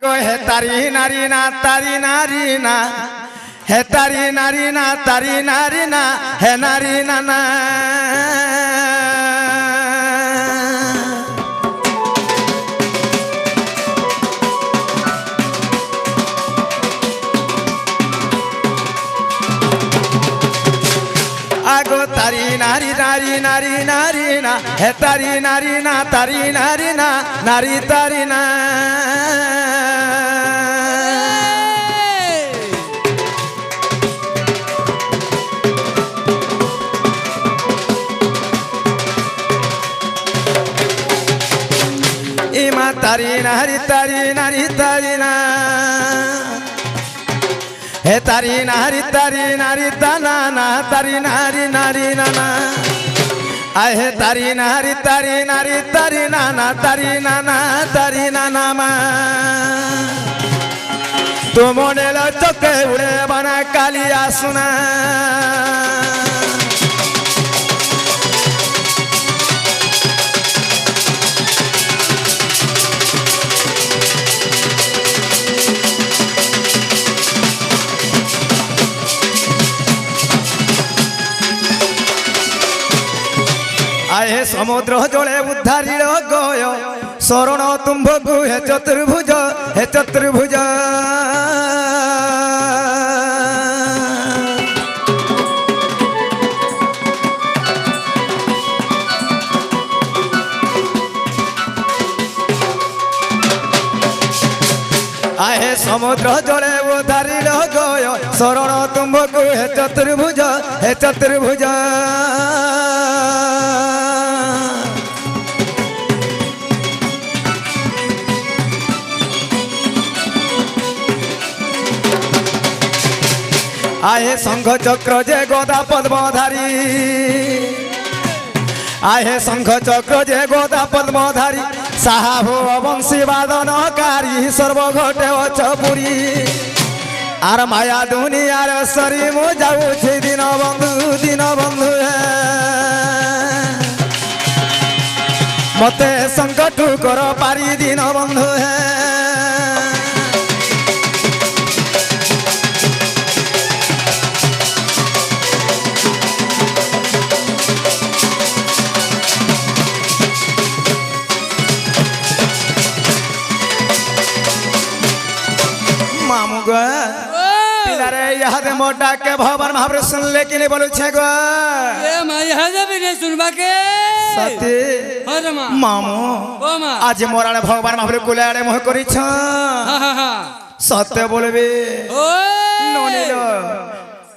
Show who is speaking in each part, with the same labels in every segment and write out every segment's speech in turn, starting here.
Speaker 1: গো হে তারি নারী না তারি নারী না হে তারি নারী না তারি নারী না হে নারী না না আগো তারি নারী নারী নারী নারী না হে তারি নারী না তারি নারী না নারী তারি না ইমা তারি নারী তারি নারী তারি না হে তারি নারী তানা না তারি নারী নারী নানা আয় হে তারি নারী তারি নানা তারি নানা তারি নানা মা তোমার চোখে উড়ে বানা কালিয়া সোনা আয় হে সমুদ্র জলে উদ্ধারিল গয় শরণ তুম্ভগু হে চতুর্ভুজ হে চতুর্ভুজ আয় হে সমুদ্র জলে উদ্ধারিল গয় শরণ তুম্ভগু হে চতুর্ভুজ হে চতুর্ভুজ আহে শঙ্খ চক্র যে গদা পদ্মধারী আহে শঙ্খ চক্র যে গদা পদ্মধারী সাহা ভুব বংশী বাদনকারী সর্বঘটে অচপুরী আর মায়া দুনিয়ার সরি মু যাউছি দিন বন্ধু মতে সংকটু কর পারি দিন বন্ধু হে मोटा के भवन महावर सुन ले कि नहीं बोलू छे गो
Speaker 2: ए मां यह जब ने सुनबा के
Speaker 1: सती
Speaker 2: अरे मां
Speaker 1: मामू
Speaker 2: ओ मां
Speaker 1: आज मोराले भगवान महावर कुलाड़े मोह करी छ
Speaker 2: हा हा हा
Speaker 1: सत्य बोलबे
Speaker 2: ओ
Speaker 1: नोनी लो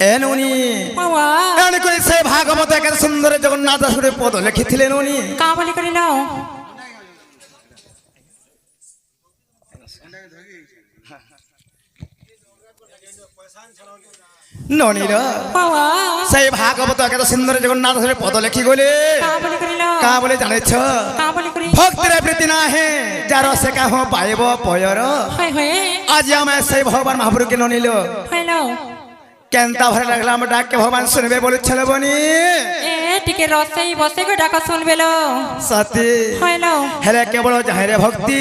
Speaker 1: ए नोनी
Speaker 2: मामा
Speaker 1: एने कोई से भागवत के सुंदर जगन्नाथ दासुरे पद लिखिथिले नोनी
Speaker 3: का बोली करिलो
Speaker 1: नोनी रो
Speaker 3: बाबा
Speaker 1: से भागवत के सुंदर जगन्नाथ दासुरे पद लिखि गले
Speaker 3: का बोली करिलो
Speaker 1: का बोले जाने छ
Speaker 3: का बोली करि
Speaker 1: भक्त रे प्रीति ना है जारो से का हो पाएबो पयर
Speaker 3: हाय हाय
Speaker 1: आज मैं से भगवान महाप्रभु के नोनी लो
Speaker 3: हेलो
Speaker 1: केनता भरे लगला हम डाक के भगवान सुनबे बोले छले बनी
Speaker 3: ए टिके रसई बसे को डाका सुनबेलो
Speaker 1: सती
Speaker 3: हेलो
Speaker 1: हेले केवल जहरे भक्ति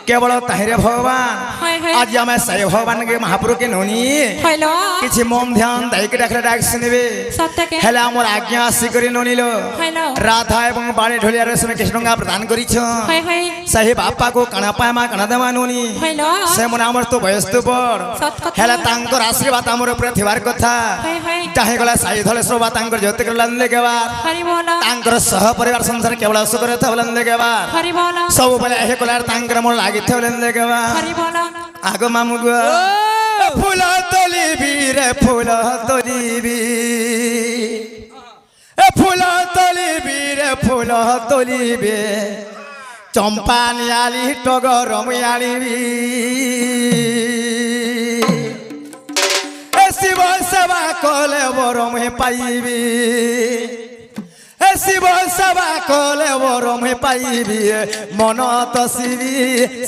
Speaker 1: केवल ताहिरे भगवान
Speaker 3: हाय हाय
Speaker 1: आज मैं से भगवान के महाप्रभु के नोनी
Speaker 3: हेलो
Speaker 1: किछि मम ध्यान दाई के डाकले डाक सुनबे
Speaker 3: सत्य के
Speaker 1: हेले हमर आज्ञा आसी करी नोनी लो
Speaker 3: हेलो
Speaker 1: राधा एवं बाणी ढोलिया रसने कृष्णगा प्रदान करी छ
Speaker 3: हाय हाय
Speaker 1: सही बापा को कणा पामा कणा देवा नोनी
Speaker 3: हेलो
Speaker 1: से मन हमर तो बयस्तु पर
Speaker 3: सत्य
Speaker 1: हेले तांकर आशीर्वाद हमर ऊपर थिवार कथा
Speaker 3: हाय हाय
Speaker 1: चाहे गला साई धले सोबा तांकर ज्योति के लंदे के बाद
Speaker 3: हरि बोला
Speaker 1: तांकर सह परिवार संसार केवल सुख रहता लंदे के बाद
Speaker 3: हरि बोला
Speaker 1: सब बले हे कोलार तांकर मन लागी थे लंदे के बाद
Speaker 3: हरि बोला
Speaker 1: आगो मामू गो फूल तोलीबी रे फूल तोलीबी ए फूल तोलीबी रे फूल तोलीबी चंपा नियाली टगर मुयाली ए शिव सेवा कले बर मुहे पाइबी ए शिव सेवा कले बर मुहे पाइबी मन तसिबी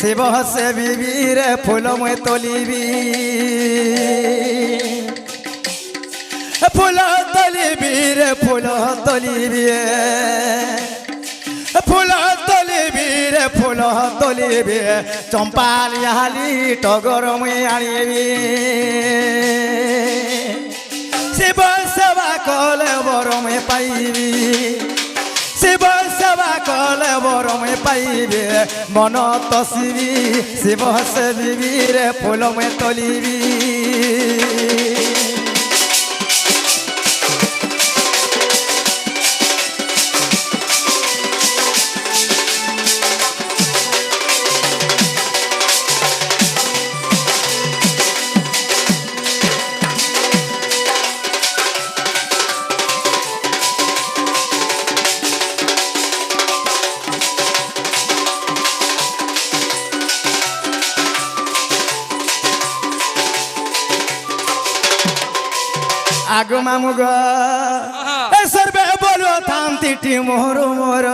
Speaker 1: शिव सेवी रे फूल मुहे तोलीबी फूल तोलीबी रे फूल तोलीबी फूल तोलीबी রে ফুল তোলিবে চম্পালিয়ালি টগর মুই আনিবি শিব সেবা কলে বরমে পাইবি শিব সেবা কলে বরমে পাইবে মন তসিবি শিব সেবিবি রে ফুল মে তলিবি আগু মামু গো এ সর্বে বলো থান্তিটি মোর মোর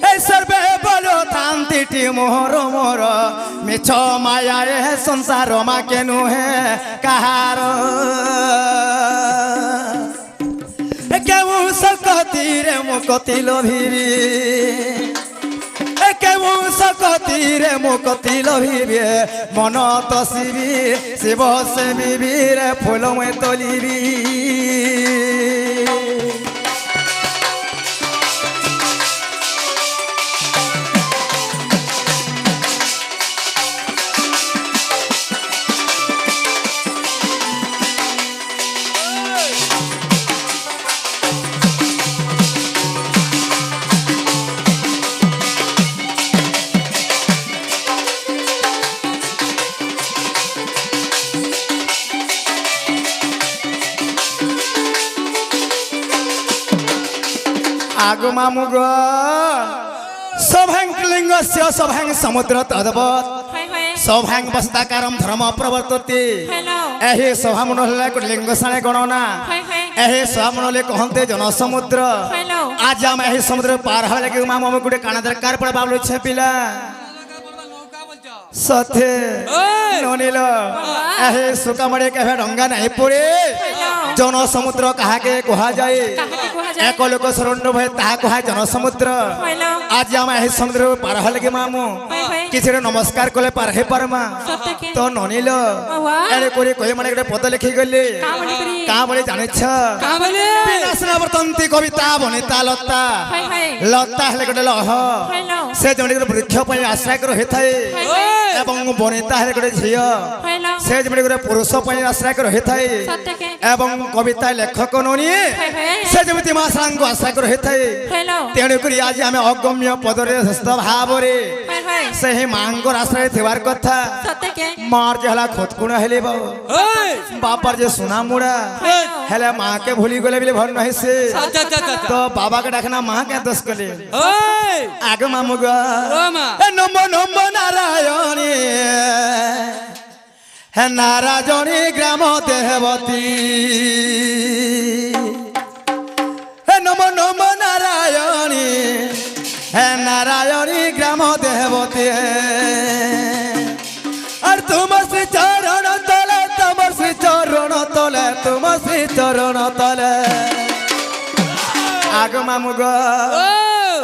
Speaker 1: এ সর্বে বলো থান্তিটি মোর মোর মিছ মায়া এ সংসার মা কেনু হে কাহার কেউ সকতি রে মুকতি লোভিবি কেমু সকতি রে মুকতি লোভিবি মন তসিবি শিব সেবিবি রে ফুল মে তলিবি আগু মামু গো সভাং লিঙ্গস্য সভাং সমুদ্র তদ্বৎ
Speaker 3: হয় হয়
Speaker 1: সভাং বস্তাকারম ধর্ম প্রবর্ততি
Speaker 3: হ্যালো
Speaker 1: এহি সভা মণ্ডলে লিঙ্গ সাণে গণনা
Speaker 3: হয় হয়
Speaker 1: এহি সভা মণ্ডলে কহন্তে জনসমুদ্র
Speaker 3: হ্যালো
Speaker 1: আজ আমি এই সমুদ্র পার হওয়া লাগে মামু আমি গোটে কানা দরকার পড়ে বাবলু ছেপিলা সথে ননিল এহি সুকামড়ে কেবে ডঙ্গা নাই পড়ে জনসমুদ্র কাহাকে কুহা যায়
Speaker 3: কাহাকে কুহা যায়
Speaker 1: এক লোক শরণ্য ভয়ে তাহা কুহায় জনসমুদ্র
Speaker 3: হ্যালো
Speaker 1: আজ আমি এই সমুদ্র পার হওয়া লাগে মামু
Speaker 3: হয় হয়
Speaker 1: কিছু নমস্কার কলে পার হে পারমা
Speaker 3: সত্যকে
Speaker 1: তো ননিল
Speaker 3: বাবা
Speaker 1: এরে করে কই মানে একটা পদ লিখি গলি
Speaker 3: কামড়ি করি
Speaker 1: কা বলে জানিছ
Speaker 2: কা বলে
Speaker 1: বিনাশনাবর্তন্তি কবিতা বনিতা লতা
Speaker 3: হয় হয়
Speaker 1: লতা হেলে গোটে লহ
Speaker 3: হ্যালো
Speaker 1: সে জনে গোটে বৃক্ষ পাই আশ্রয় করে হেথাই এবং বনিতা হেলে গোটে ঝিও
Speaker 3: হ্যালো
Speaker 1: সে জনে গোটে পুরুষ পাই আশ্রয় করে হেথাই
Speaker 3: সত্যকে
Speaker 1: এবং কবিতা লেখক ননি
Speaker 3: হয় হয়
Speaker 1: সে যেମିତି মা ସାଙ୍ଗ ଆଶା କରି ହେଇଥାଏ
Speaker 3: হ্যালো
Speaker 1: ତେଣୁକରି ଆଜି ଆମେ ଅଗମ୍ୟ ପଦରେ ସୁସ୍ଥ ଭାବରେ
Speaker 3: হয় হয়
Speaker 1: ସେହି ମାଙ୍କର ଆଶ୍ରୟରେ ଥିବାର କଥା
Speaker 3: ସত্যକେ
Speaker 1: ମାର ଯେ ହେଲା ଖୋତକୁଣ ହେଲେ ବାପାର ଯେ ସୁନା ମୁଡ଼ା ହେଲେ ମାକେ ଭୁଲି ଗଲେ ବୋଲି ଭଲ ନାହିଁ ସେ
Speaker 2: আচ্ছা আচ্ছা আচ্ছা
Speaker 1: ତ ବାବାକେ ଡାକନା ମା କେ ଦୋଷ କଲେ
Speaker 2: ওই
Speaker 1: ଆଗ ମାମୁଗ
Speaker 2: ও মা
Speaker 1: ନମ ନମ ନାରାୟଣୀ হে নারাজনী গ্রাম দেহবতী হে নম নম নারায়ণী হে নারায়ণী গ্রাম দেহবতী আর তোমার শ্রী চরণ তলে তোমার শ্রী চরণ তলে তোমার শ্রী চরণ তলে আগ মামুগ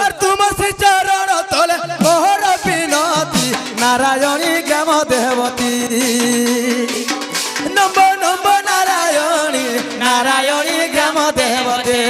Speaker 1: আর তোমার শ্রী চরণ তলে মোহর বিনতি নারায়ণী গ্রাম দেহবতী নম নম নারায়ণী নারায়ণী গ্রাম দেহবতী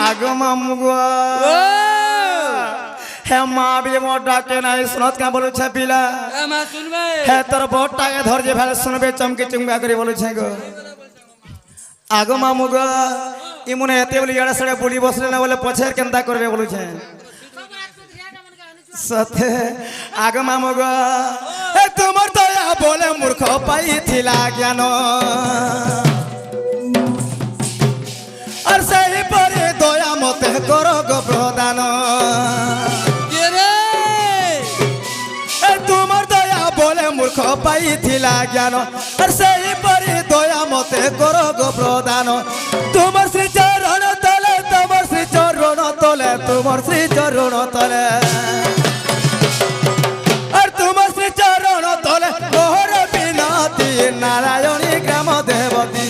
Speaker 1: আগ মামুগ হে মা বিলে মোর ডাকে নাই শুনত কা বলছে পিলা
Speaker 2: এ মা শুনবে
Speaker 1: হে তোর বড়টাকে ধরছে ফেলে শুনবে চমকে চুমকা করে বলছে গো আগো মামু গো ইমনে এতে বলি এড়া সড়ে বলি বসলে না বলে পছের কেনতা করবে বলছে সতে আগো মামু গো এ তোমার দয়া বলে মূর্খ পাইছিলা জ্ঞান আর সেই পরে দয়া মতে করো গো প্রদান
Speaker 2: কে রে
Speaker 1: এ তোমার দয়া বলে মূর্খ পাইছিলা জ্ঞান আর সেই পরে দয়া মতে করো গো প্রদান তোমার শ্রী চরণ তলে তোমার শ্রী চরণ তলে তোমার শ্রী চরণ তলে আর তোমার শ্রী চরণ তলে মোহর বিনতি নারায়ণী গ্রাম দেবতী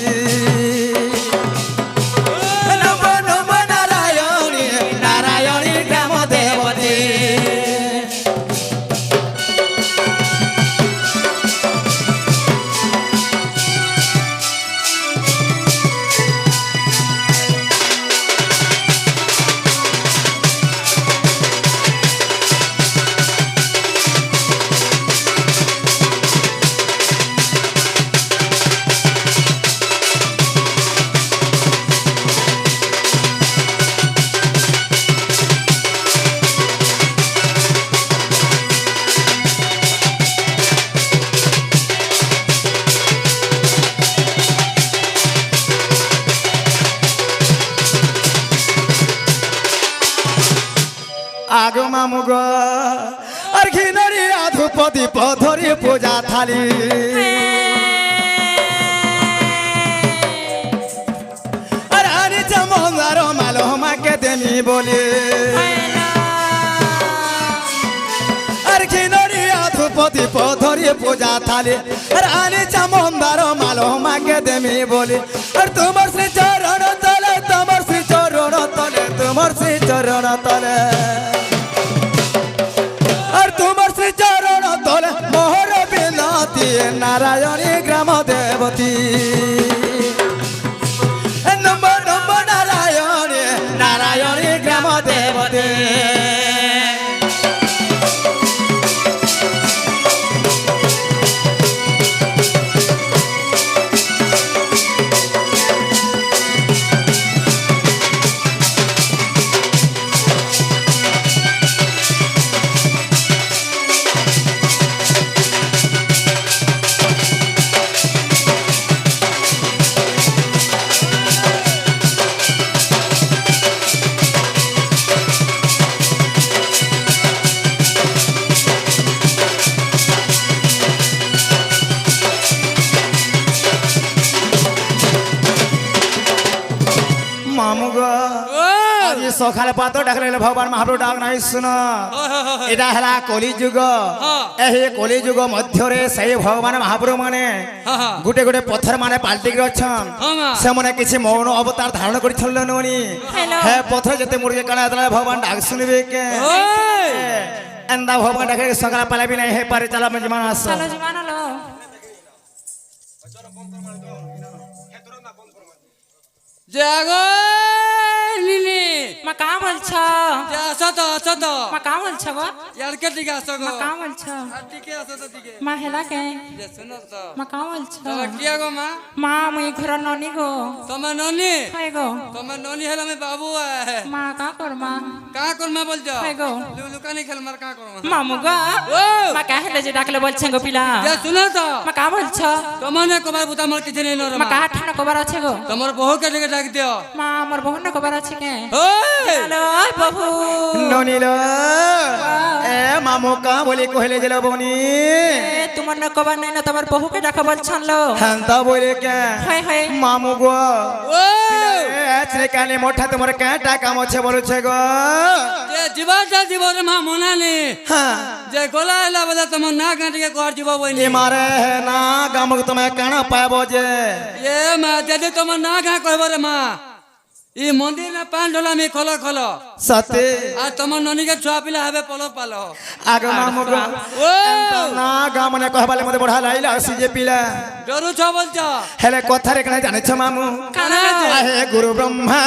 Speaker 1: নম নম নারায়ণী নারায়ণী গ্রাম দেবতী আগো মামু গো আর ঘিনারি আধুপতি পধরি পূজা থালি আর আনি চমঙ্গার মালো মাকে দেমি বলি আর ঘিনারি আধুপতি পধরি পূজা থালি আর আনি চমঙ্গার মালো মাকে দেমি বলি আর তোমার শ্রী চরণ তলে তোমার শ্রী চরণ তলে তোমার শ্রী চরণ তলে আর তোমার শ্রী চরণ তলে মোহর বিনতি নারায়ণী গ্রাম দেবতী নম নম নারায়ণী নারায়ণী গ্রাম দেবতী মামু গো
Speaker 2: ও
Speaker 1: আজ সকালে পাত ডাকলে ভগবান মহাপ্রভু ডাক নাই শুন এটা হেলা কলি যুগ এই কলি যুগ মধ্যরে সেই ভগবান মহাপ্রভু মানে গোটে গোটে পথর মানে পাল্টি অছন সেমনে কিছু মৌন অবতার ধারণ করে ননি হে পথর যেতে মুরগে কানা ভগবান ডাক শুনবে কে এন্দা ভগবান ডাকে সকালে পালাবি নাই হে পারে চালা মেজমান আস
Speaker 3: চলো জমানো লো
Speaker 2: জাগো লিলি
Speaker 3: মা কা বলছ
Speaker 2: যা আসো তো
Speaker 3: মা কা বলছ গো
Speaker 2: ইয়ারকে দিকে আসো গো
Speaker 3: মা কা বলছ
Speaker 2: আর দিকে আসো তো দিকে
Speaker 3: মা হেলা কে
Speaker 2: যে শুনো তো
Speaker 3: মা কা বলছ
Speaker 2: তোমার কিয়া গো মা
Speaker 3: মা মুই ঘর ননি গো
Speaker 2: তোমার ননি
Speaker 3: হাই গো
Speaker 2: তোমার ননি হলো আমি বাবু
Speaker 3: মা কা কর মা
Speaker 2: কা করমা বলছো
Speaker 3: হাই গো
Speaker 2: লুকানি খেল মার কা করমা
Speaker 3: মামু গো
Speaker 2: ও
Speaker 3: মা কা হেলে যে ডাকলে বলছেন গো পিলা
Speaker 2: যে শুনো তো
Speaker 3: মা কা বলছ
Speaker 2: তোমার না কবার বুতা আমার কিছু নেই
Speaker 3: মা কা ঠানো কবার আছে গো
Speaker 2: তোমার বহু কে দিকে ডাক দিও
Speaker 3: মা আমার বহুন কবার আছে কে
Speaker 2: ওই
Speaker 3: হ্যালো বাবু
Speaker 1: ননিল এ মামু কা বলি কহিলে গেল বনি
Speaker 3: এ তোমার না কবার নাই না তোমার বহুকে ডাকা বলছান লো
Speaker 1: হ্যান্তা বলে কে
Speaker 3: হাই হাই
Speaker 1: মামু গো
Speaker 2: ও
Speaker 1: এ কানে মোটা তোমার কেটা কাম আছে বলছে গো
Speaker 2: যে জীবনে মা মনালি
Speaker 1: হ্যাঁ
Speaker 2: যে গলা এলা বলে তোমার না কাটিকে কর জীব বইনি
Speaker 1: এ মারে না গামক তুমি কেন পাবো যে
Speaker 2: এ মা যদি তোমার না ঘা কইব রে মা ଇ ମନ୍ଦିର ନା ପାନ୍ ଢୋଲା ମି ଖୋଲ ଖୋଲ
Speaker 1: ସତେ
Speaker 2: আর তোমার ননিকে ছুয়া পিলা হবে পল পাল
Speaker 1: ଆଗ ମାମୁଗ
Speaker 2: ও
Speaker 1: ନା ଗାଁ ମାନେ କହିବାଲେ ମତେ ବଢିଆ ଲାଗିଲା ସିଏ ପିଲା
Speaker 2: ডরুছ বলছ
Speaker 1: ହେଲେ କଥାରେ କାଣା ଜାଣିଛ ମାମୁ
Speaker 2: কানা
Speaker 1: ହେ ଗୁରୁ ବ୍ରହ୍ମା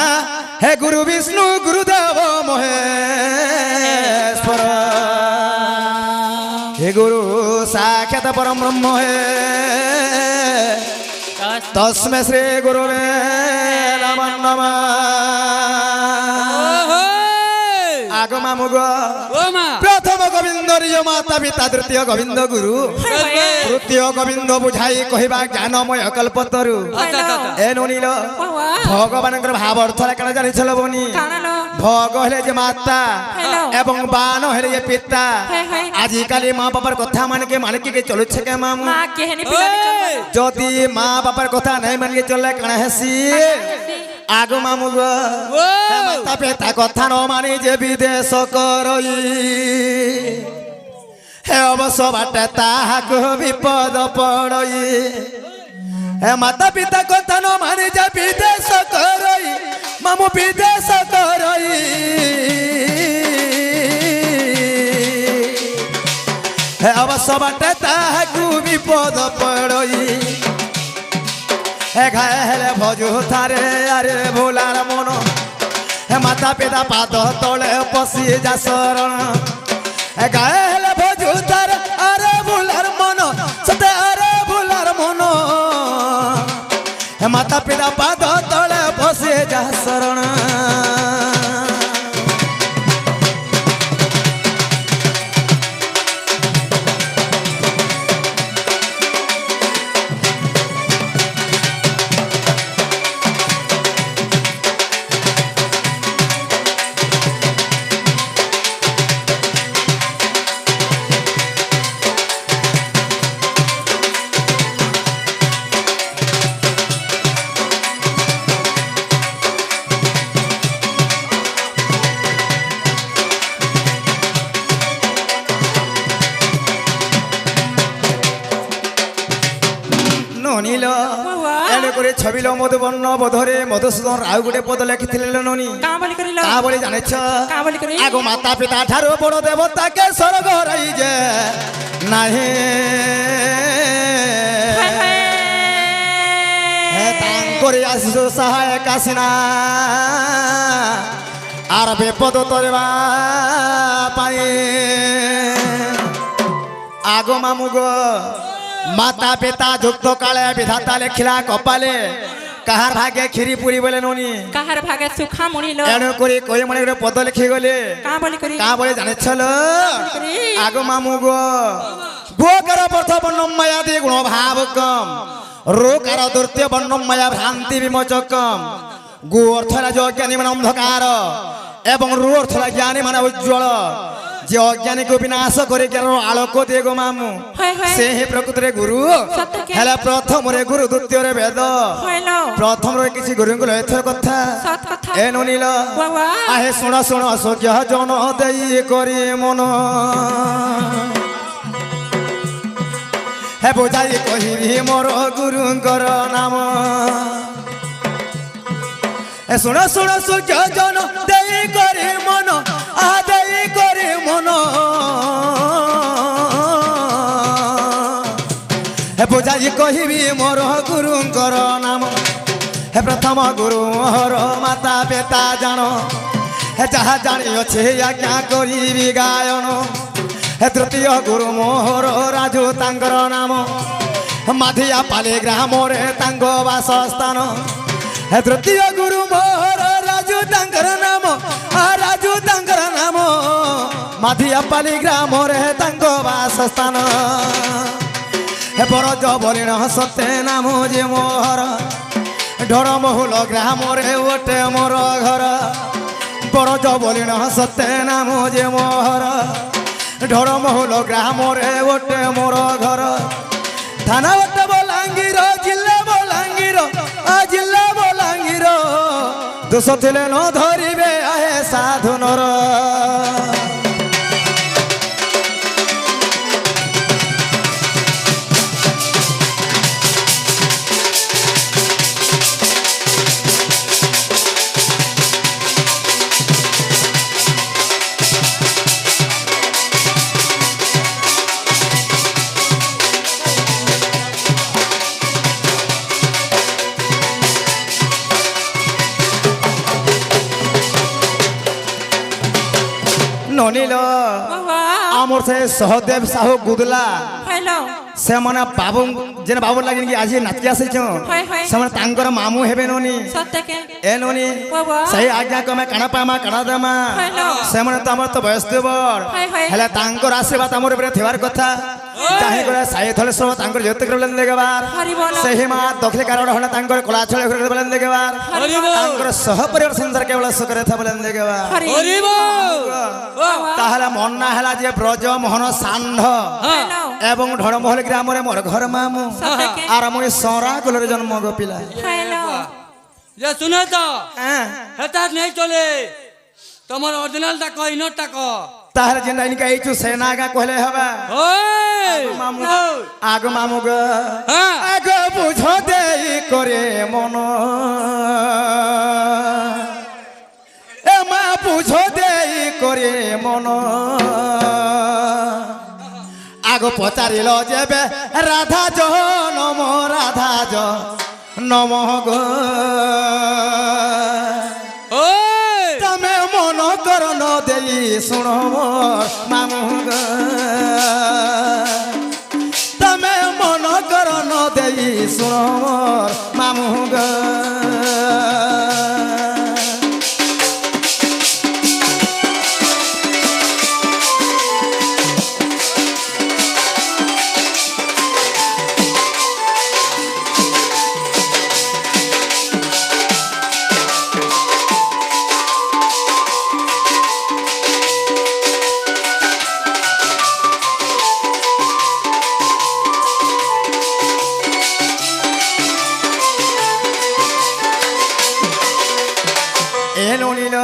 Speaker 1: ହେ ଗୁରୁ ବିଷ୍ଣୁ ଗୁରୁଦେବ ମହେଶ୍ୱର हे गुरु साक्षात परम ब्रह्म है तस्मै श्री गुरुवे नमः नमः आगमा मुग
Speaker 2: ও মা
Speaker 1: प्रथम गोविंद रिय माता पिता तृतीय गोविंद गुरु तृतीय गोविंद बुझाई कहवा ज्ञानमय कल्पतरु
Speaker 2: আচ্ছা আচ্ছা
Speaker 1: ए नुनील भगवान भाव अर्थ कण जानी बनी भग हेले जे माता एवं बाण हेले जे पिता आजिकाली माँ बापार कथा मानिके के चलु के मामू
Speaker 3: মা কেহেনি পিলানি চলবা
Speaker 1: जदि माँ बापार कथा नहीं मानिके चलले कण हेसी आगो मामू गो माता पिता कथा न मानी जे विदेश करई हे अवश्य बाटे ताहाको विपद पड़ई हे माता पिता कथा न मानी जे विदेश करई मामू विदेश करई हे अवश्य बाटे ताहाको विपद पड़ई हे घाय हेले भजु थारे अरे भोलार मन हे माता पिता पाद तले पशि जा शरण हे घाय हेले भजु थारे अरे भोलार मन सते अरे भोलार मन हे माता पिता पाद तले पशि जा शरण नील एने करे छबिल मधुबर्ण बोधरे मधुसूदन राव गुटे पद लिखिथिले ननी
Speaker 3: কা বলি করিল
Speaker 1: का बोली जानेछ
Speaker 3: কা বলি করি
Speaker 1: आगो माता पिता ठारो बड़ देवता के स्वर्ग रही जे नाही हे तांकरे आशिष सहायक आसिना आर विपद तोरबा पाई आगो मामुगो माता पिता जुक्त काले विधाता लिखिला कपाले काहार भाग्य खीरी पुरी बोले नोनी
Speaker 3: কাহার ভাগে সুখা মুড়িল
Speaker 1: एणु करी कोई मने गोटे पद लिखि गले
Speaker 3: কা বলি করি
Speaker 1: का बोले जाने छलो आगो मामू गो कर प्रथ वर्णम माया दे गुण भाव कम रो कर द्वितीय वर्णम माया भ्रांति विमोचकम गो अर्थ ला जो ज्ञानी मन अंधकार एवं रो अर्थ ला ज्ञानी मन उज्ज्वल जे अज्ञानी को विनाश करे ज्ञान आलोक दे गो मामू
Speaker 3: হয় হয়
Speaker 1: से ही प्रकृति रे गुरु
Speaker 3: सत्य के
Speaker 1: हेला प्रथम रे गुरु द्वितीय रे वेद
Speaker 3: হইল
Speaker 1: प्रथम रे किसी गुरु को एथर कथा
Speaker 3: সত কথা
Speaker 1: ए नुनील
Speaker 3: বাবা
Speaker 1: आहे सुन सुन सज्ञ जन देई करी मन हे बुझाई कहिबी मोर गुरुंकर नाम ए सुन सुन सज्ञ जन देई करी मन आ देई करी मन हे बुझाई कहिबी मोर गुरुंकर नाम हे प्रथम गुरु मोहर माता पिता जान हे जहा जानी अच्छे आज्ञा करी गायन हे तृतीय गुरु मोहर राजू तांकर नाम माधिया पाली ग्राम रे तांग वासस्थान हे तृतीय गुरु मोहर राजू तांकर नाम राजू तांकर नाम माधिया पाली ग्राम रे तांग वासस्थान हे बरज बलिण सत्य नाम जे मोहर ढोर बहुल ग्राम रे ओटे मोर घर बरज बलिण सत्य नाम जे मोहर ढोर बहुल ग्राम रे ओटे मोर घर थाना ओटे बलांगीर जिल्ला बलांगीर जिल्ला बलांगीर दोष थिले न धरिबे आहे साधु नर ননিল
Speaker 3: বাবা
Speaker 1: আমার সে সহদেব সাহু গুদলা
Speaker 3: হ্যালো
Speaker 1: ସେମାନେ ବାବୁ ଯେନ୍ ବାବୁ ଲାଗି କି ଆଜି ନାଚି ଆସିଛନ୍
Speaker 3: হয় হয়
Speaker 1: ସେମାନେ ତାଙ୍କର ମାମୁଁ ହେବେ ନନି
Speaker 3: সত্যকে
Speaker 1: ଏ ନନି
Speaker 3: বাবা
Speaker 1: ସେଇ ଆଜ୍ଞା କମେ କାଣା ପାଇମା କାଣା ଦେମା
Speaker 3: হ্যালো
Speaker 1: ସେମାନେ ତ ଆମର ତ ବୟସ ଦେବର
Speaker 3: হয় হয়
Speaker 1: ହେଲେ ତାଙ୍କର ଆଶୀର୍ବାଦ ଆମର ଉପରେ ଥିବାର କଥା କାହିଁ করে ସାଇ থলে সব ତାଙ୍କର ଜ୍ୟୋତି করে বলেন দেগবার
Speaker 3: হরি বল
Speaker 1: ସେହି ମା ଦକ୍ଷିଣ କାରଣ ହଣ ତାଙ୍କର କଳା ଛଳ করে বলেন দেগবার
Speaker 2: হরি বল
Speaker 1: ତାଙ୍କର ସହ ପରିବାର ସଂସାର କେବଳ ସୁଖରେ ଥା বলেন দেগবার
Speaker 3: হরি
Speaker 2: হরি বল
Speaker 1: ତାହେଲେ ମନା ହେଲା ଯେ ବ୍ରଜ ମୋହନ ଷାଣ୍ଢ
Speaker 3: হ্যালো
Speaker 1: এবং ঢড়মহল গ্রামরে মোর ঘর মামু
Speaker 3: সত্যকে
Speaker 1: আর মুই সরা কুলরে জন্ম গো পিলা
Speaker 3: হ্যালো
Speaker 2: যে শুনে তো
Speaker 1: হ্যাঁ
Speaker 2: হেতা নেই চলে তোমার অরিজিনাল টাক ইনর টাক
Speaker 1: তাহলে যে নাইনিকা এইছু সেনা গা কহলে হবে
Speaker 2: ওই
Speaker 1: মামু আগ মামু গো
Speaker 2: হ্যাঁ
Speaker 1: আগ বুঝো দেই করে মন এ মা বুঝো দেই করে মন আগ পচারিল যেবে রাধা জ নম রাধা জ নম গো
Speaker 2: ওই
Speaker 1: তমে মন করন দেই শুণ মামু গো তমে মন করন দেই শুণ মামু গো এলো নীল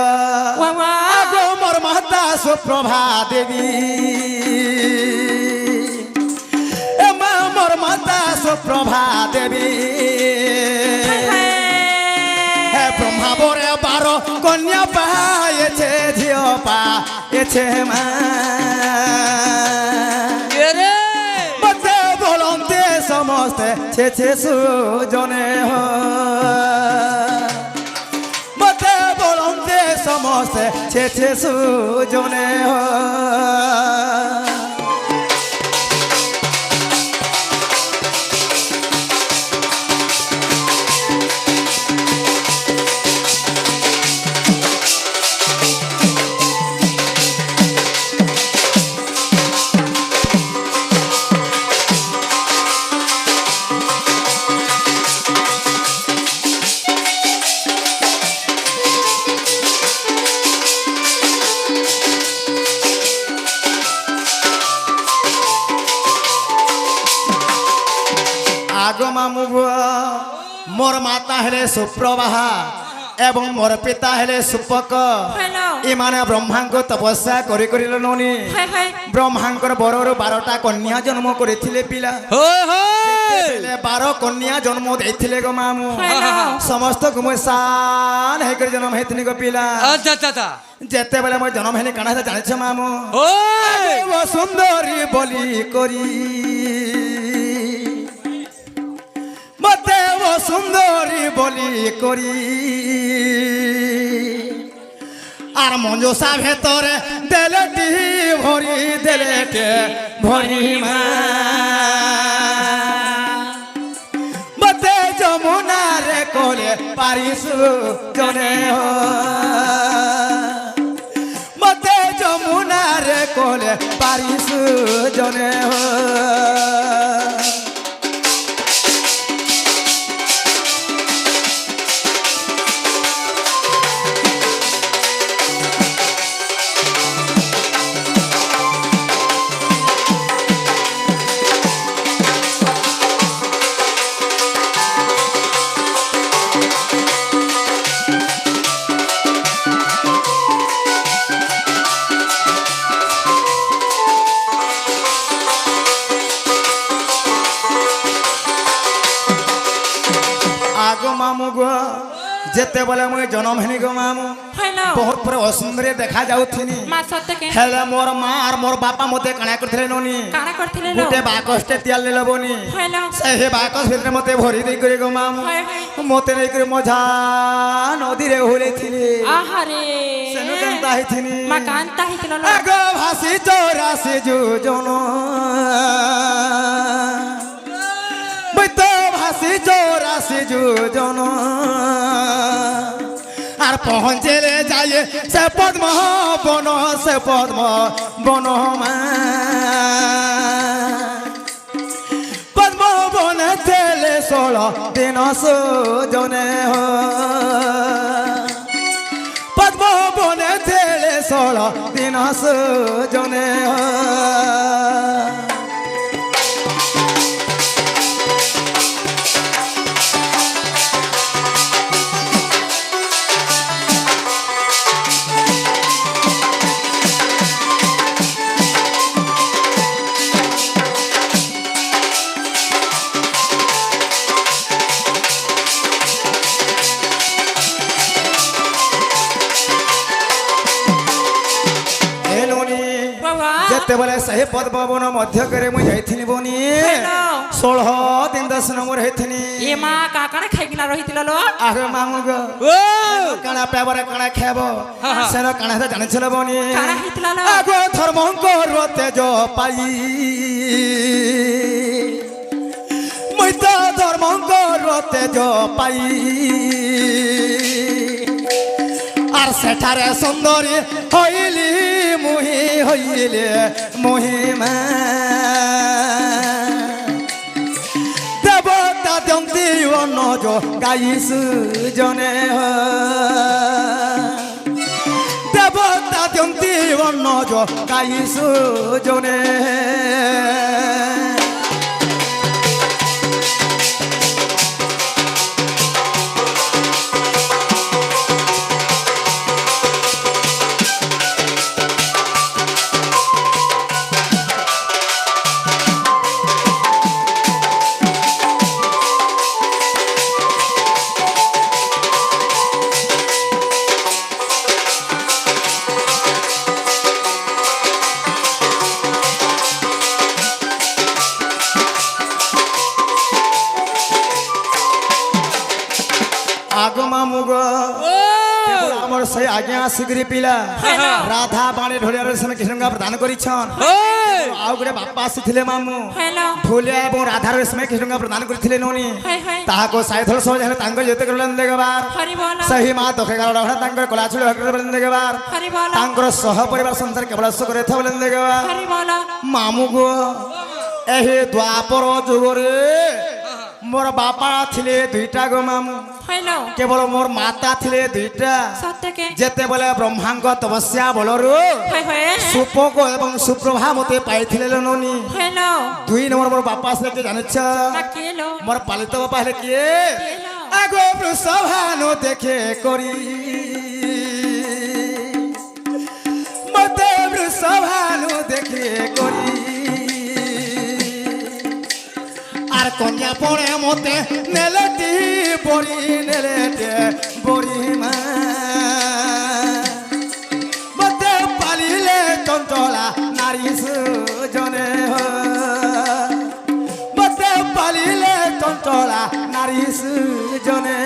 Speaker 3: বাবা
Speaker 1: আগো মোর মাতা সুপ্রভা দেবী এ মা মোর মাতা সুপ্রভা দেবী হে ব্রহ্মা বরে 12 কন্যা পায়েছে ঝিও পায়েছে মা
Speaker 2: রে
Speaker 1: মতে বলন্তে সমস্তে ছেছে সুজনে মতে বলন্তে সমস্তে ছেছে সুজনে আগ মামু গো মোর মাতা হেলে সুপ্রবাহা এবং মোর পিতা হেলে সুপক
Speaker 3: হ্যালো
Speaker 1: ইমানে ব্রহ্মাঙ্ক তপস্যা করে করিল ননি
Speaker 3: হাই হাই
Speaker 1: ব্রহ্মাঙ্কর বড়ରୁ 12টা কন্যা জন্ম করেছিলে পিলা
Speaker 2: হই হই
Speaker 1: 12 কন্যা জন্ম ଦେଇଥିଲେ গো মামু
Speaker 3: হ্যালো
Speaker 1: সমস্ত গুমে সান হেকরে জন্ম হেতনি গো পিলা
Speaker 2: আচ্ছা আচ্ছা আচ্ছা
Speaker 1: যেতেবেলে মই জন্ম হেনি কানা জানিছ মামু
Speaker 2: ওই
Speaker 1: ও সুন্দরী বলি করি মতে ও সুন্দরী বলি করি আর মঞ্জুসা ভেতরে দেলেটি ভরি দেলেটে ভরি মা মতে যমুনারে কোলে পারিসু জনে হো মতে যমুনারে কোলে পারিসু জনে হো আগ মামু গো যেতেবেলে মুই জনম হেনি গো মামু
Speaker 3: হইল
Speaker 1: বহুত পুরা অসুন্দরে দেখা যাউথিনি
Speaker 3: মা সত্যকে
Speaker 1: হেলে মোর মা আর মোর বাপা মতে কাଣା করଥିଲେ ননি
Speaker 3: কাଣା করଥିଲେ লো
Speaker 1: গোটে বাকসটে তিয়াল লে লবনি
Speaker 3: হইল
Speaker 1: সেই বাকস ভিতরে মতে ভরি দেই করে গো মামু
Speaker 3: হয় হয়
Speaker 1: মতে নেই করে মঝা নদীরে হইলেথিনি
Speaker 3: আহারে
Speaker 1: সেনু কেনতা হইথিনি
Speaker 3: মা কান্তা হইছিল লো
Speaker 1: আগো ভাসি চৌরাশি যোজন বৈতো ভাসি চৌরাশি যোজন আর পৌঁছেলে যায় সে পদ্ম বন সে পদ্ম বন পদ্ম বন থেলে 16 দিন সুজনে পদ্ম বনে থেলে 16 দিন সুজনে
Speaker 3: বাবা
Speaker 1: যেতেবেলে সেই পদ্মবন মধ্য করে মুই যাইথিনি বনি
Speaker 3: হ্যালো।
Speaker 1: 16 দিন 10 নম্বর হইথিনি
Speaker 3: এ মা কাকানে খাইকিনা রহিছিল লো
Speaker 1: আরে মামু গো
Speaker 2: ও
Speaker 1: কানা পেবরে কানা খেব সেন কানা হাতে জানিছিল বনি
Speaker 3: কানা হইছিল লো
Speaker 1: আগো ধর্মঙ্কর তেজ পাই মুই তো ধর্মঙ্কর তেজ পাই আর সেঠারে সুন্দরী হইলি মুহি হইলে মহিমা দেবতা দন্তি অনজ গাইছু জনে দেবতা দন্তি অনজ গাইছু জনে আগো মামু গো আমার সেই আজ্ঞা শিগরি পিলা
Speaker 3: হ্যালো।
Speaker 1: রাধা বাণী ঢোলিয়ার সঙ্গে কৃষ্ণঙ্গা প্রদান করিছন
Speaker 2: ওই
Speaker 1: আউ গোটে বাপা আসিଥିଲେ মামু
Speaker 3: হইল
Speaker 1: ঢোলিয়া এবং রাধার সময় কৃষ্ণঙ্গা প্রদান করিଥିଲେ ননি
Speaker 3: হয় হয়
Speaker 1: তাহাକୁ ସାଇଥଳ ସହଜ ହେଲେ ତାଙ୍କ ଯେତେ କରିଲେନ ଦେଖବାର
Speaker 3: ହରି ବୋଲ
Speaker 1: ସେହି ମା ଦକ୍ଷେ ଗାର ତାଙ୍କର କଳାଚୁଳି ହକିରେ ବୋଲେନ ଦେଖବାର
Speaker 3: ହରି ବୋଲ
Speaker 1: ତାଙ୍କର ସହ ପରିବାର ସଂସାର କେବଳ ସୁଖ କରିଥା ବୋଲେନ ଦେଖବାର
Speaker 3: ହରି ବୋଲ
Speaker 1: ମାମୁ ଗো ଏହି ଦ୍ୱାପର ଯୁଗରେ ମୋର ବାପା ଥିଲେ ଦୁଇଟା ଗো ମାମୁ
Speaker 3: হইল
Speaker 1: কেবল মোর মাতা ଥିଲେ দুইটা
Speaker 3: সত্যকে
Speaker 1: যেতেবেলে ব্রহ্মাঙ্গ তপস্যা বলরু
Speaker 3: হয় হয়
Speaker 1: সুপক এবং সুপ্রভা মতে পাইছিলে ননি
Speaker 3: হইল
Speaker 1: 2 নম্বর মোর বাপা আসলে কি জানিছ
Speaker 3: তাকেলো
Speaker 1: মোর পালিত বাপা হলে কি
Speaker 3: কেলো
Speaker 1: আগো প্রসভানো দেখে করি মতে প্রসভানো দেখে করি আর কন্যা পড়ে মতে নেলেটি বড়ি নেলেটে বড়ি মা মতে পালিলে চঞ্চলা নারী সুজনে মতে পালিলে চঞ্চলা নারী সুজনে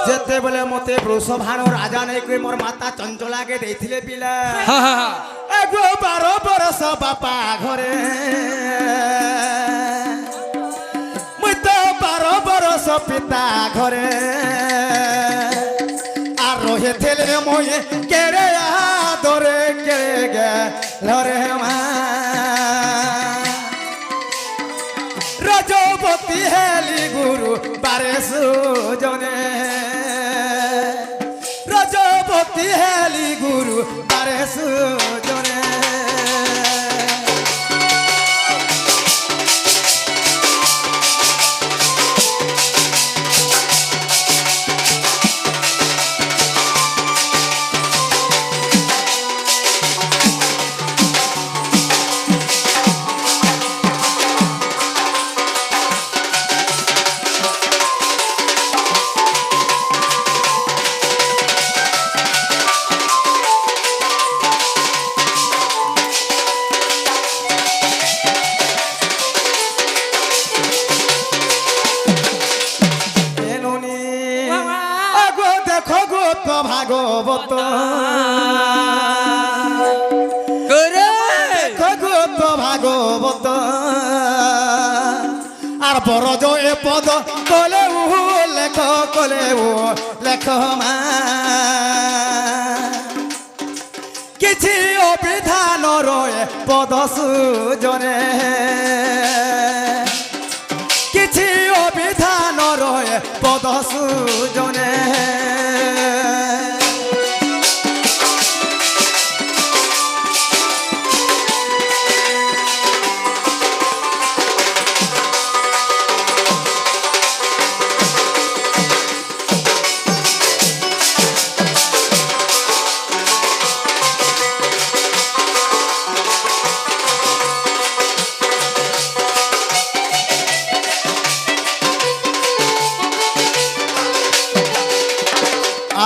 Speaker 1: যেতেবেলে মতে বৃষভান রাজা নেই কই মোর মাতা চঞ্চলাকে দেইছিলে পিলা
Speaker 2: হা হা হা
Speaker 1: এগো 12 বরষ বাপা ঘরে মুই তো 12 বরষ পিতা ঘরে আর রহে থেলে মই কেড়ে আদরে কেড়ে গে লরে মা রজপতি হেলি গুরু বারে সুজনে রজপতি হেলি গুরু বারে সুজনে ভাগবত
Speaker 2: করে
Speaker 1: খগত ভাগবত আর বরজ এ পদ কলে লেখ কলে লেখ মা কিছু অবিধান রয়ে পদ সুজনে কিছু অবিধান রয়ে পদ সুজনে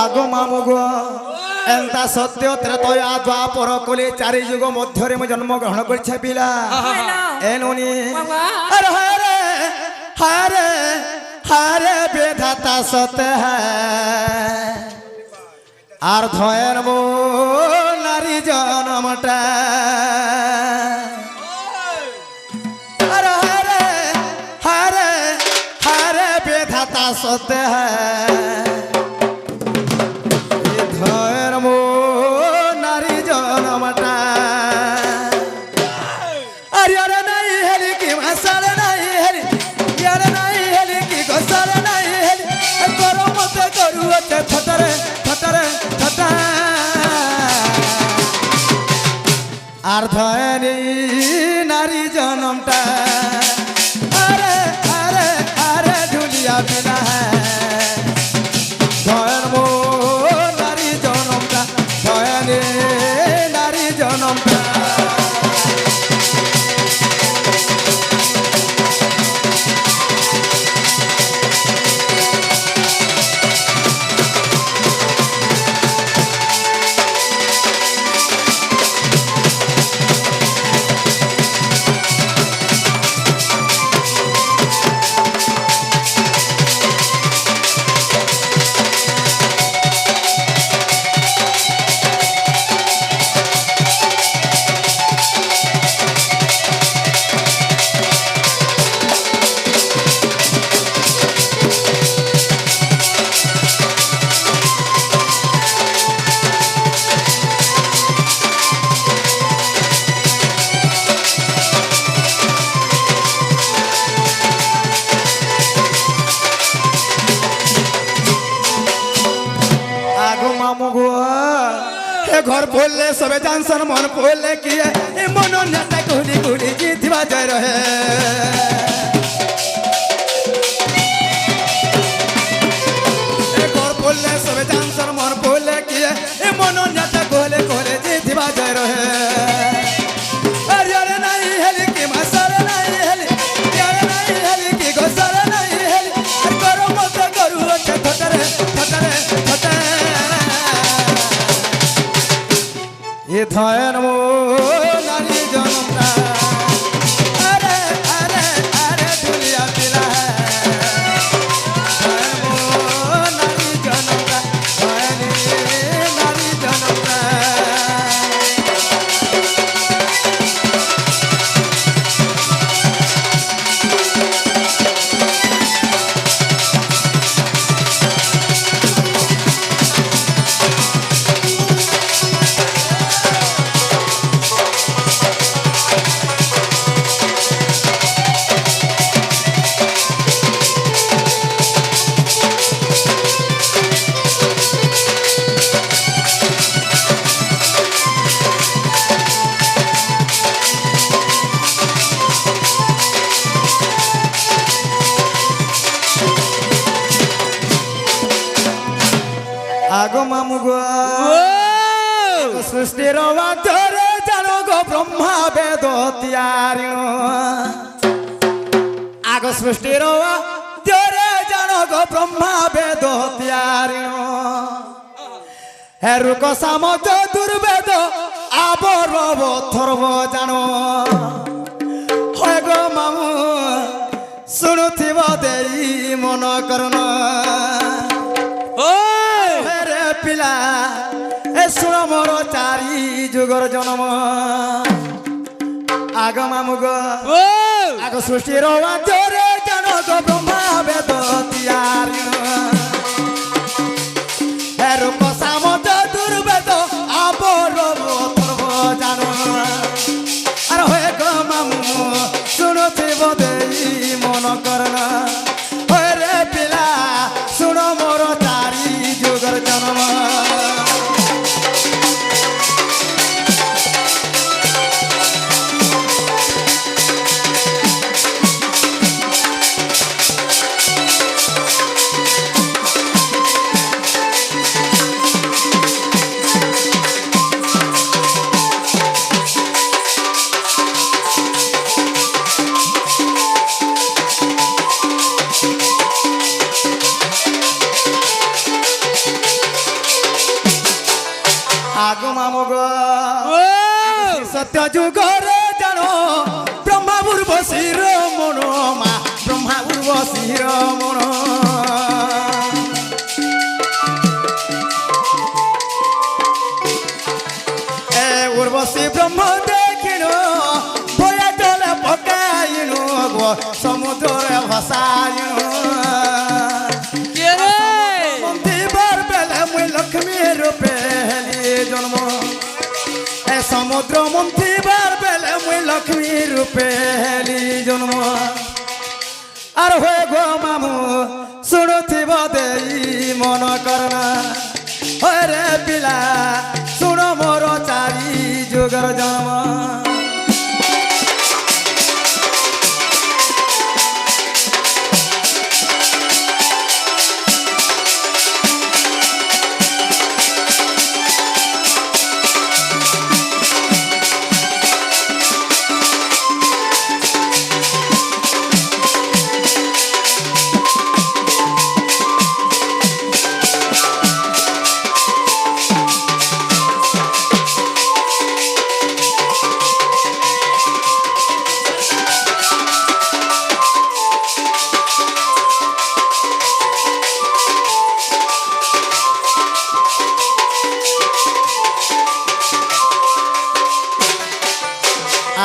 Speaker 1: আগো মামুগ এন্তা সত্য ত্রেতয়া দ্বাপর কলি চারি যুগ মধ্যরে মু জন্মগ্রহণ করছে পিলা এনুনি আরে হারে হারে হারে বেধাতা সতে আর ধয়ের মো নারী জনমটা আরে হারে হারে হারে বেধাতা সতে ধয়ের মো নারী জনমটা আরে আরে নাই হেলি কি মাসালে নাই হেলি ইয়ারে নাই হেলি কি গোসালে নাই হেলি গরমতে করুতে ছতরে ছতরে ছটা আর ধয়েরি নারী জনমটা আরে আরে আরে ঝুলিয়া বিনা ধয়ের মো নারী জনমটা ধয়েরি নারী জনমটা घर बोले सबे जानसन मन बोले किए ए मन नेता कुली कुली जीतवा जाय रहे ए घर बोले सबे जानसन मन बोले किए ए मन नेता कोले कोले जीतवा जाय रहे अरे अरे नहीं हेली की मसाला नहीं हेली यार नहीं हेली की गोसाला नहीं हेली करो मत करू अच्छे थतरे थतरे थतरे ये धयन मो नारी जनमता अरे अरे আগ মামু গো সৃষ্টির মাধ্যরে জানো গো ব্রহ্মা বেদ তিয়ারিণ আগ সৃষ্টির মাধ্যরে জানো গো ব্রহ্মা বেদ তিয়ারিণ হে রুক সাম চতুর্বেদ আবরব থর্ব জানো হয় গো মামু শুণুথিব দেই মন করণ রে পিলা এ শুণ মোর চারি যুগর জন্ম আগ মামু গো আগ সৃষ্টির মাধ্যরে জানো গো ব্রহ্মা বেদ তিয়ারিণ হে রূপ সাম চতুর্বেদ আবরব থর্ব জানো আর হয়ে গো মামু শুণুথিব দেই মন করণ হয় রে পিলা শুণ মোর চারি যুগর জন্ম আগ মামু গো সত্য যুগরে জানো ব্রহ্মা উর্বশীর মন মা ব্রহ্মা উর্বশীর মন এ উর্বশী ব্রহ্ম দেখিন বয়া জলে পকাইন গো সমুদ্রে ভাসাইন মন্দির বেলে মুই লক্ষ্মী রূপে জন্ম এ সমুদ্র মন্থিবার বেলে মুই লক্ষ্মী রূপে জন্ম আর হয়ে গো মামু শুণুথিব দেই মন করণ হয় রে পিলা শুণ মোর চারি যুগর জন্ম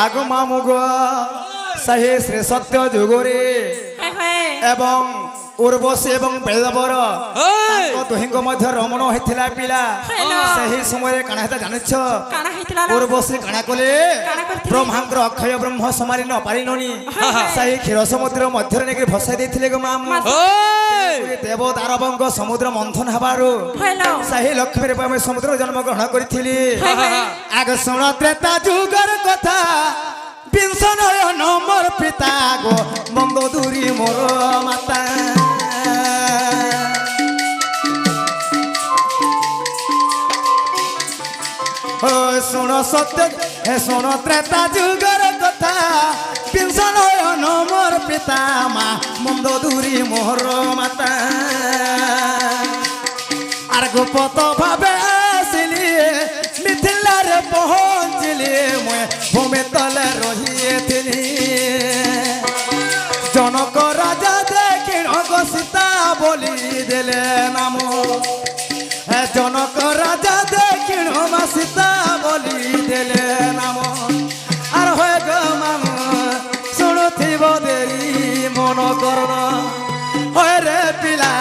Speaker 1: আগ মামু গো সেই শ্রী সত্য যুগরে এবং উর্বশী এবং বেদবর দুহিঙ্গ মধ্য রমণ হয়েছিল পিলা সেই সময় কাଣା হেতা জানিছ উর্বশী কাଣା কলে ব্রহ্মাঙ্কর অক্ষয় ব্রহ্ম সমারি ন পারিনি সেই ক্ষীর সমুদ্র মধ্যে নাকি ভসাই দিয়েছিলে গো মামু দেব দানবঙ্গ সমুদ্র মন্থন হবারু সেই লক্ষ্মীর আমি সমুদ্র জন্মগ্রহণ করেছিলি আগ শুণ ত্রেতা যুগর কথা বিংশ নয়ন মোর পিতা গো মন্দ দূরি মোর মাতা ও শুণ সত্য হে শুণ ত্রেতা যুগর কথা বিংশ নয়ন মোর পিতা মা মন্দ দূরি মোর মাতা আর গোপত ভাবে আসিলি মিথিলারে পৌঁছিলি মুই ভূমি তলে রহিয়েছিলি জনক রাজা দেখিণ গো সীতা বলি দেলে নাম জনক রাজা দেখিণ মা সীতা বলি দেলে নাম আর হয়ে গো মামু শুণুথিব দেরি মন করণ হয় রে পিলা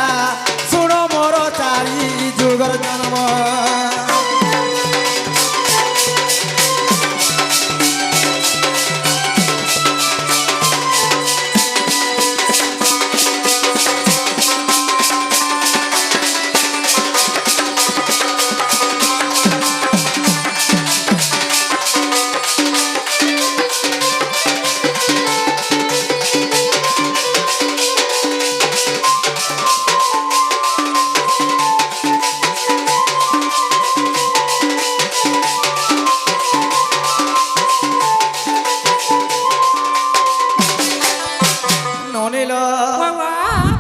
Speaker 1: শুণ মোর চারি যুগর জন্ম ননিল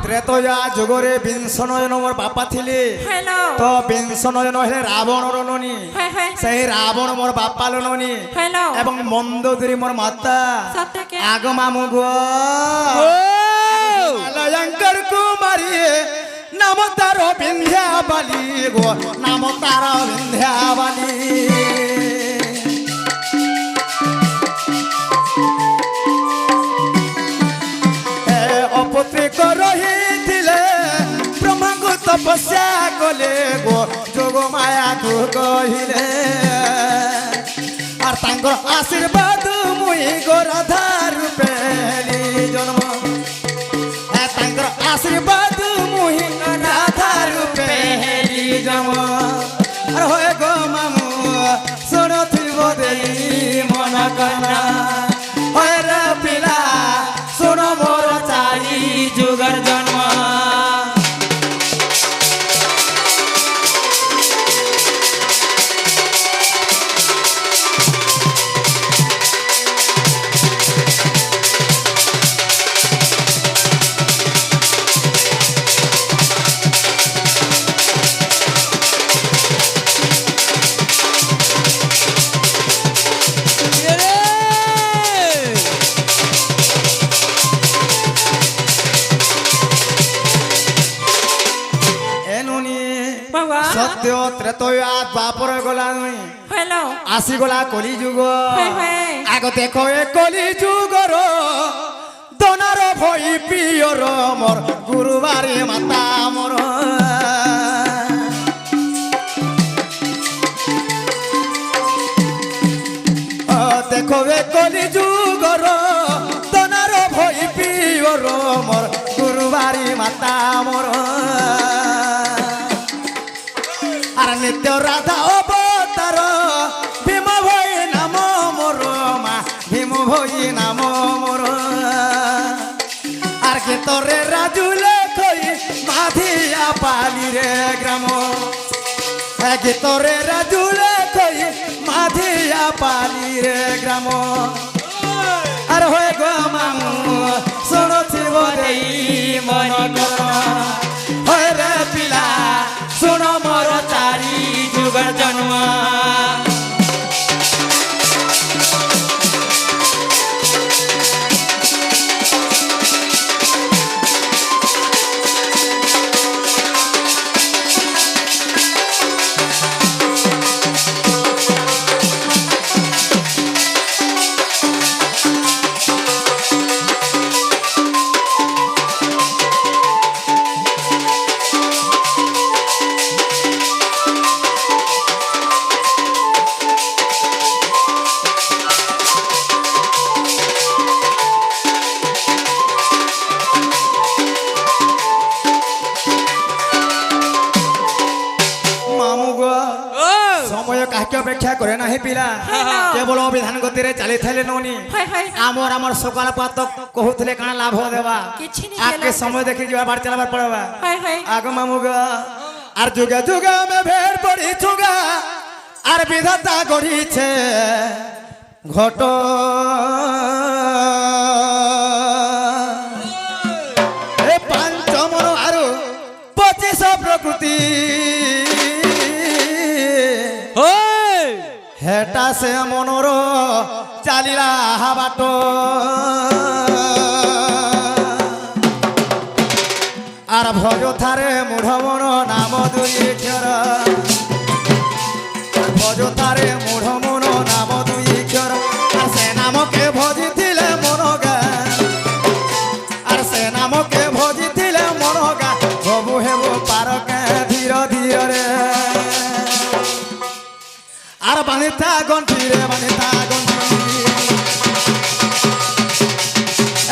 Speaker 1: ত্রেতয়া যুগরে বিংশ নয়ন মোর বাপা থিলে
Speaker 3: হ্যালো
Speaker 1: তো বিংশ নয়ন হেলে রাবণর ননি সেই রাবণ মোর বাপা ননি
Speaker 3: হ্যালো
Speaker 1: এবং মন্দোদরি মোর মাতা
Speaker 3: সত্যকে
Speaker 1: আগ মামু গো লয়ঙ্কর কুমারী নাম তার বিন্ধ্যা বালি গো নাম তার বিন্ধ্যা বালি অপত্রিক রহিলে ব্রহ্মাঙ্গ তপস্যা কলে গো যোগ মায়া তু কহিলে আর তাঙ্কর আশীর্বাদ মুই গো রাধা রূপে জন্ম তাঙ্কর আশীর্বাদ মুই রাধা রূপে জন্ম আর হয় গো মামু শুনথিব দেই মন কন্যা হয় রে পিলা শুন মোর চারি যুগর জন্ম সত্য ত্রেতয়া দ্বাপর গলা নই
Speaker 3: হ্যালো
Speaker 1: আসি গলা কলি যুগ
Speaker 3: হ্যাঁ
Speaker 1: আগ দেখো এ কলি যুগর দনার ভই পিয়র মোর গুরুবারে মাতা মোর দেখো এ কলি যুগর দনার ভই পিয়র মোর গুরুবারে মাতা মোর আর নিত্য রাধা অবতার ভীম ভই নাম মোর মা ভীম ভই নাম মোর আর কে তোরে রাজুলে কই মাধিয়া পালি রে গ্রাম কে তোরে রাজুলে কই মাধিয়া পালি রে গ্রাম আর হয়ে গো মামু শুনথিব দেই মন কর হয় রে পিলা শুন মোর চারি যুগর জন্ম কাকে অপেক্ষা করে না হে পিলা কেবল বিধান গতিরে চালি থাইলে ননি আমার আমার সকাল পাত কহুলে কানা লাভ দেবা আগে সময় দেখি যাবা বার চালাবার পড়বা আগ মামু গো আর যুগে যুগে মে ভেড় পড়ি চুগা আর বিধাতা গড়িছে ঘট এ পাঞ্চমন আর 25 প্রকৃতি হেটা সে মনোর চালিলা বাট আর ভজ থারে মূঢ় মন নাম দুই অক্ষর ভজ থারে মূঢ় মন নাম দুই অক্ষর আর সে নামকে ভজিলে মন গা আর সে নামকে ভজিলে মন গা হবু হেব পারকে ধীর ধীরে আর বানিতা গন্ঠি রে বানিতা গন্ঠি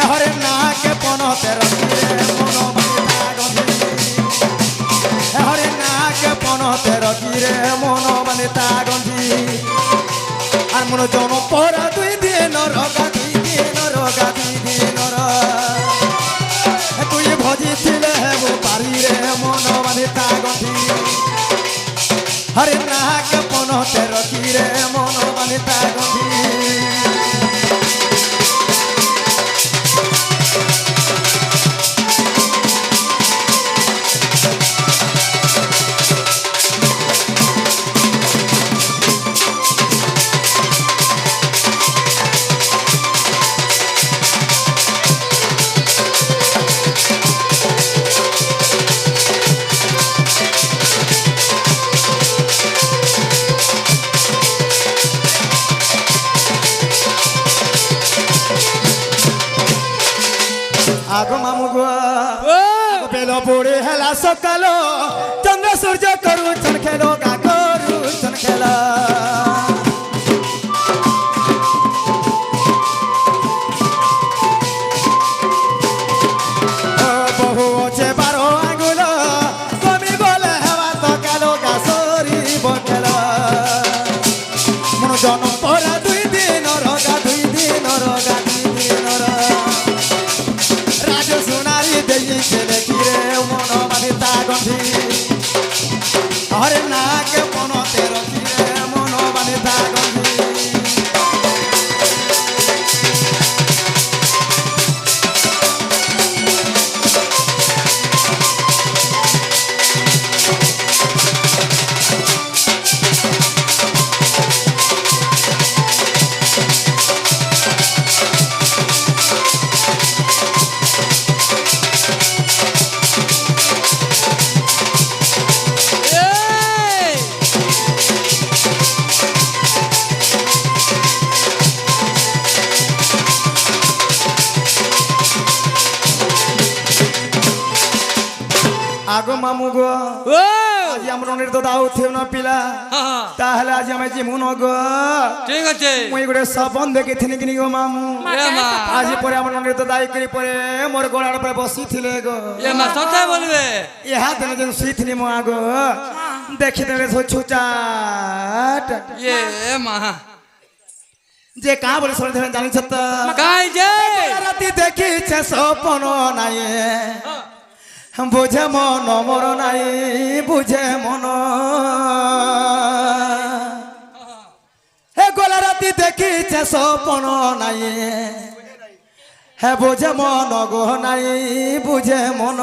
Speaker 1: হরে নাকে পনতে রকি রে মন বানিতা গন্ঠি হরে নাকে পনতে রকি রে মন বানিতা গন্ঠি আর মন জন পরা দুই দিন রগা দুই দিন রগা দুই দিন তুই ভজিছিলে হেব পারি রে মন বানিতা গন্ঠি হরে নাক পনতে রকি রে মন বানিতা গন্ঠি আগ মামু গো
Speaker 2: ও
Speaker 1: বেল পড়ে হেলা সকাল চন্দ্র সূর্য করুছন খেলো গা করুছন খেলা বহু আছে 12 আঙ্গুল কমি গলে হেবা তো কালো গা সরিব খেলা মন জনম পরা 2 দিন রগা 2 দিন রগা 2 দিন রাজ সোনারি দেই ছেলে কিরে মন বাদিতা গন্ধি হরে নাকে মনতে রখিরে মন বাদিতা গন্ধি
Speaker 2: এই
Speaker 1: আগ মামু গো
Speaker 2: ও
Speaker 1: আজ আমরা তো দাও থেও না পিলা
Speaker 2: হ্যাঁ, হ্যাঁ,
Speaker 1: তাহলে আজ আমি জিমু ন গো
Speaker 2: ঠিক আছে
Speaker 1: মুই গোটে সপন দেখিথিনি কিনি গো মামু
Speaker 2: এ মা
Speaker 1: আজ পরে আমার তো দায়ী করি পরে মোর গোড়ার পরে বসিছিলে গো
Speaker 2: এ মা সত্যি বলবে
Speaker 1: ইহা দিন যেন শুইথিনি মো আগো দেখি দেবে ছুচাট
Speaker 2: এ মা
Speaker 1: যে কা বলে শুনে ধরে জানিছ তো
Speaker 2: কাই যে
Speaker 1: রাতি দেখিছে সপন নাই বুঝে মন মর নাই বুঝে মন হে গোলা রাতি দেখিছে সপন নাই হে বুঝে মন গো নাই বুঝে মন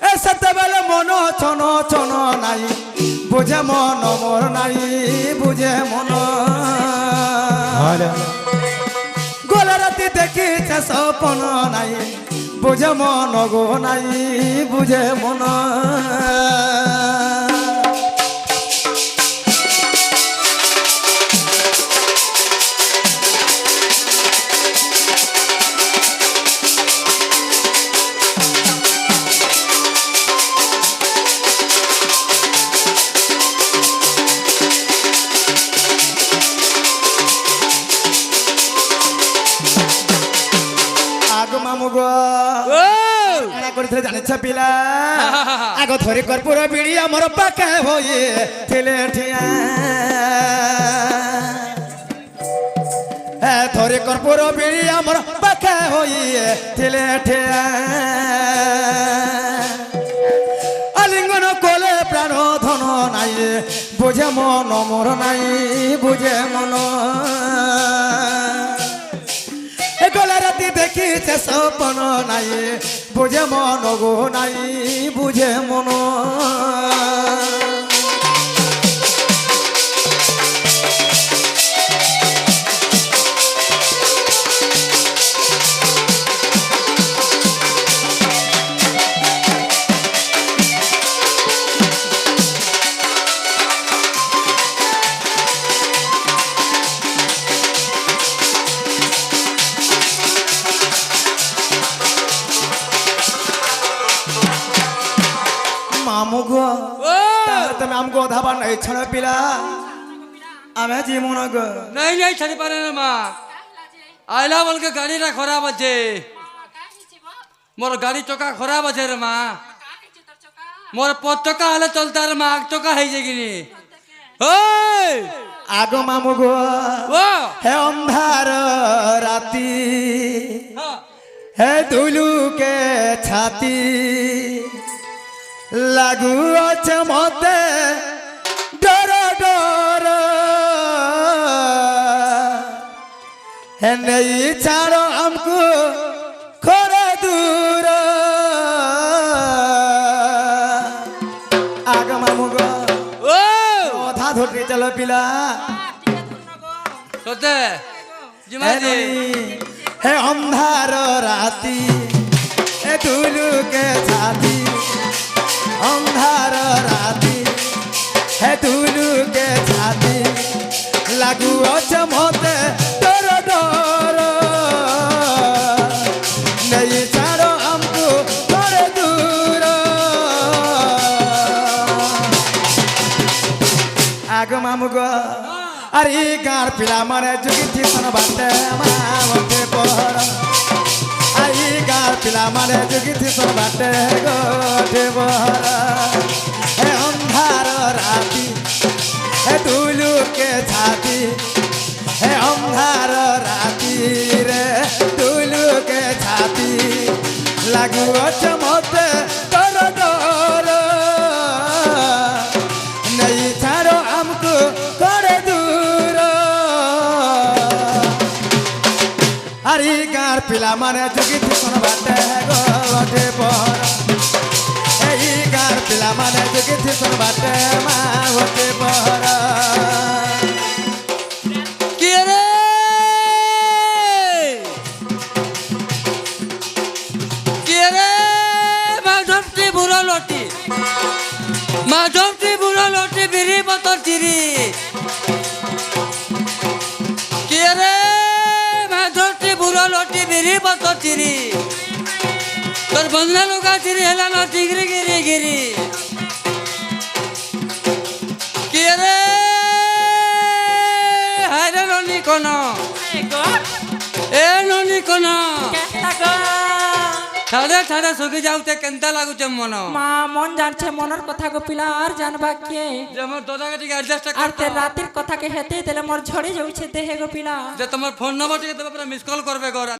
Speaker 1: এ সেতেবেলে মন ছন ছন নাই বুঝে মন মোর নাই বুঝে মন গোলা রাতি দেখিছে সপন নাই বুঝে মন গো নাই বুঝে মন আগ মামু গো
Speaker 2: ও
Speaker 1: এনা করিথে জানিছ পিলা আগ ধরি কর্পূর বিড়ি আমার পাখে হয়ে ঠেলে ঠিয়া হ্যাঁ ধরি কর্পূর বিড়ি আমার পাখে হয়ে ঠেলে ঠিয়া আলিঙ্গন কোলে প্রাণ ধন নাই বুঝে মন মোর নাই বুঝে মন গোলা রাতি দেখিছে সপন নাই বুঝে মন গো নাই বুঝে মন মামু গো
Speaker 2: ও
Speaker 1: তাহলে তুমি আমগো ধাবা নাই ছড়া পিলা আমি জীবন গো
Speaker 2: नहीं नहीं छड़ी पारे ना माँ आइला बोल के गाड़ी ना खराब আছে मोर गाड़ी चौका खराब আছে रे माँ मोर पद चौका हले चलता रे माँ आग चौका है जेगिनी ओए
Speaker 1: আগো মামু গো
Speaker 2: ओ
Speaker 1: হে অন্ধার রাতি
Speaker 2: हाँ
Speaker 1: হে দুলুকে ছাতি লাগু আছে মতে ডর ডর হে নেই ছাড়ো আমকু খরে দূর আগ মামু গো
Speaker 2: ओ
Speaker 1: কথা ধরে চলো পিলা
Speaker 2: सोते जिमा जी
Speaker 1: হে অন্ধার রাতি হে দুলুকে ছাতি অন্ধার রাতি হে দুলুকে ছাতি লাগু আছে মতে ডর ডর আমগো আর এই গাঁর পিলা মানে যুগি থিসন বাটে মা ওঠে পড় আর এই গাঁর পিলা মানে যুগি থিসন বাটে গোঠে পড় হে অন্ধার রাতি হে দুলুকে ছাতি হে অন্ধার রাতি রে দুলুকে ছাতি লাগুছ মতে তোর ডর নেই ছাড়ো আমকু করে দূর আরে গাঁর পিলা মানে যুগি থিসন বাটে গোঠে পড় এই গাঁর পিলা মানে যুগি থিসন বাটে মা ওঠে পড়
Speaker 2: কি রে কি রে মাধবটি বুড়ো লটি মাধবটি বুড়ো লটি বিড়ি বতর চিরি কি রে মাধবটি বুড়ো লটি বিড়ি বতর চিরি তোর বন্ধনা লোকা চিরি হেলা না টিগরি গিরি গিরি কি রে হায়রে ননি কোন এ ননি কোন ঠাড়ে ঠাড়ে সখি যাওতে কেনতা লাগুছে মন
Speaker 3: মা মন জানছে মনের কথা গো পিলা আর জানবা কে
Speaker 2: যে মোর দাদাকে টিকে অ্যাডজাস্ট
Speaker 3: আর তে
Speaker 2: করতে
Speaker 3: রাতের কথাকে হেতে দিলে মোর ঝড়ে যাচ্ছে দেহে গো পিলা
Speaker 2: যে তোমার ফোন নম্বর টিকে দেবে মিস কল করবে গো